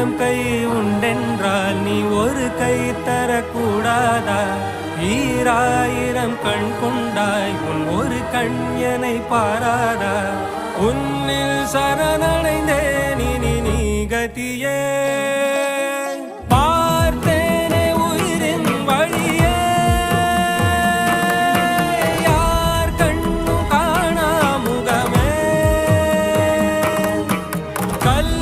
ஆயிரம் கை உண்டென்றால் நீ ஒரு கை தரக்கூடாதா? ஈராயிரம் கண் கொண்டாய் உன் ஒரு கண் என்னை பாராதா? உன்னில் சரணடைந்தேன் இனி நீ கதியே. பார்த்தேனே உயிரின் வழியே, யார் கண்ணும் காணா முகமே. கல்